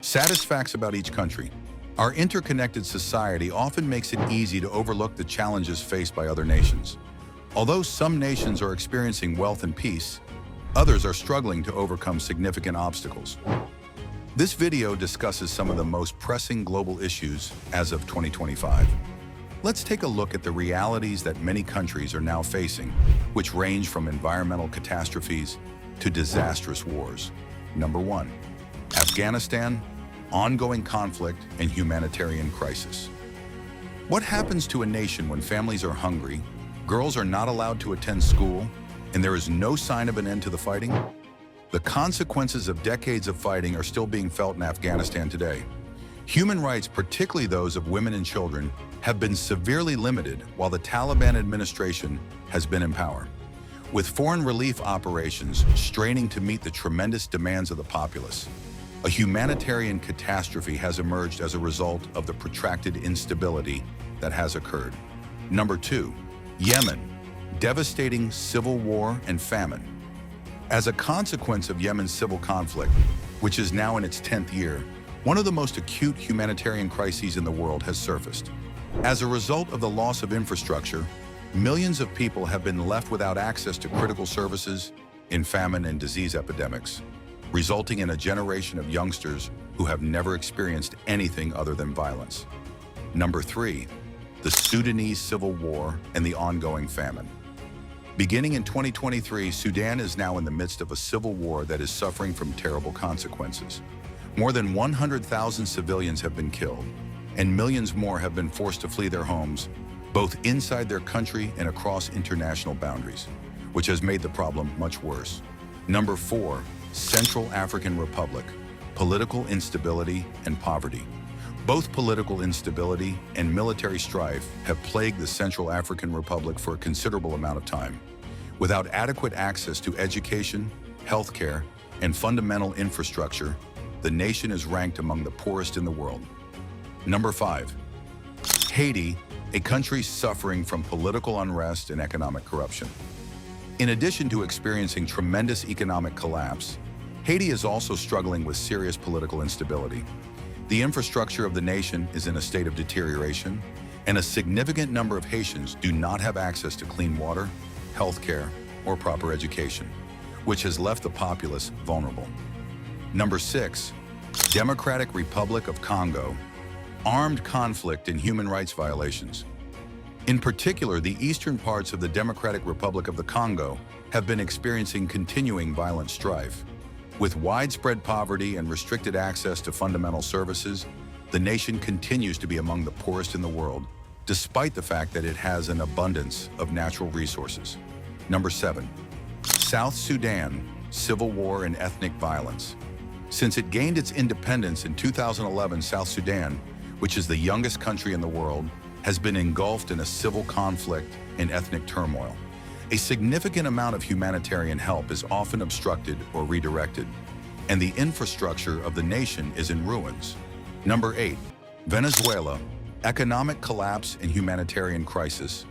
Saddest facts about each country. Our interconnected society often makes it easy to overlook the challenges faced by other nations. Although some nations are experiencing wealth and peace, others are struggling to overcome significant obstacles. This video discusses some of the most pressing global issues as of 2025. Let's take a look at the realities that many countries are now facing, which range from environmental catastrophes to disastrous wars. Number 1. Afghanistan, ongoing conflict and humanitarian crisis. What happens to a nation when families are hungry, girls are not allowed to attend school, and there is no sign of an end to the fighting? The consequences of decades of fighting are still being felt in Afghanistan today. Human rights, particularly those of women and children, have been severely limited while the Taliban administration has been in power, with foreign relief operations straining to meet the tremendous demands of the populace. A humanitarian catastrophe has emerged as a result of the protracted instability that has occurred. Number 2. Yemen, devastating civil war and famine. As a consequence of Yemen's civil conflict, which is now in its 10th year, one of the most acute humanitarian crises in the world has surfaced. As a result of the loss of infrastructure, millions of people have been left without access to critical services in famine and disease epidemics, resulting in a generation of youngsters who have never experienced anything other than violence. Number 3. The Sudanese civil war and the ongoing famine. Beginning in 2023, Sudan is now in the midst of a civil war that is suffering from terrible consequences. More than 100,000 civilians have been killed, and millions more have been forced to flee their homes, both inside their country and across international boundaries, which has made the problem much worse. Number 4. Central African Republic, political instability and poverty. Both political instability and military strife have plagued the Central African Republic for a considerable amount of time. Without adequate access to education, healthcare, and fundamental infrastructure, the nation is ranked among the poorest in the world. Number 5. Haiti, a country suffering from political unrest and economic corruption. In addition to experiencing tremendous economic collapse, Haiti is also struggling with serious political instability. The infrastructure of the nation is in a state of deterioration, and a significant number of Haitians do not have access to clean water, healthcare, or proper education, which has left the populace vulnerable. Number 6. Democratic Republic of Congo, armed conflict and human rights violations. In particular, the eastern parts of the Democratic Republic of the Congo have been experiencing continuing violent strife. With widespread poverty and restricted access to fundamental services, the nation continues to be among the poorest in the world, despite the fact that it has an abundance of natural resources. Number 7. South Sudan, civil war and ethnic violence. Since it gained its independence in 2011, South Sudan, which is the youngest country in the world, has been engulfed in a civil conflict and ethnic turmoil. A significant amount of humanitarian help is often obstructed or redirected, and the infrastructure of the nation is in ruins. Number 8. Venezuela, economic collapse and humanitarian crisis.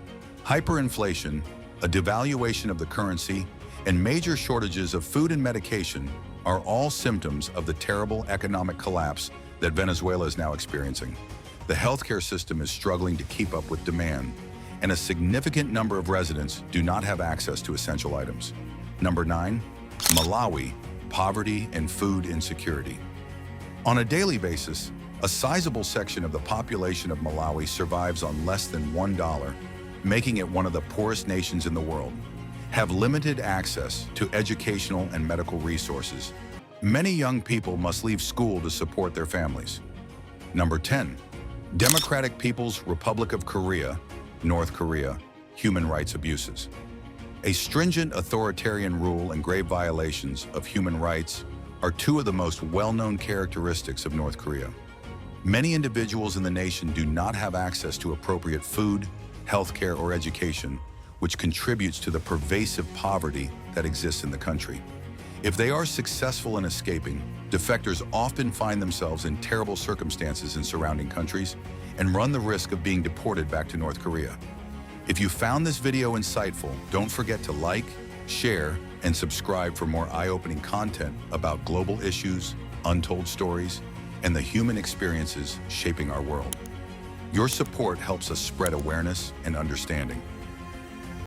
Hyperinflation, a devaluation of the currency, and major shortages of food and medication are all symptoms of the terrible economic collapse that Venezuela is now experiencing. The healthcare system is struggling to keep up with demand, and a significant number of residents do not have access to essential items. Number 9. Malawi, poverty and food insecurity. On a daily basis, a sizable section of the population of Malawi survives on less than $1, making it one of the poorest nations in the world. Have limited access to educational and medical resources. Many young people must leave school to support their families. Number 10. Democratic People's Republic of Korea, North Korea, human rights abuses. A stringent authoritarian rule and grave violations of human rights are two of the most well-known characteristics of North Korea. Many individuals in the nation do not have access to appropriate food, healthcare, or education, which contributes to the pervasive poverty that exists in the country. If they are successful in escaping, defectors often find themselves in terrible circumstances in surrounding countries and run the risk of being deported back to North Korea. If you found this video insightful, don't forget to like, share, and subscribe for more eye-opening content about global issues, untold stories, and the human experiences shaping our world. Your support helps us spread awareness and understanding.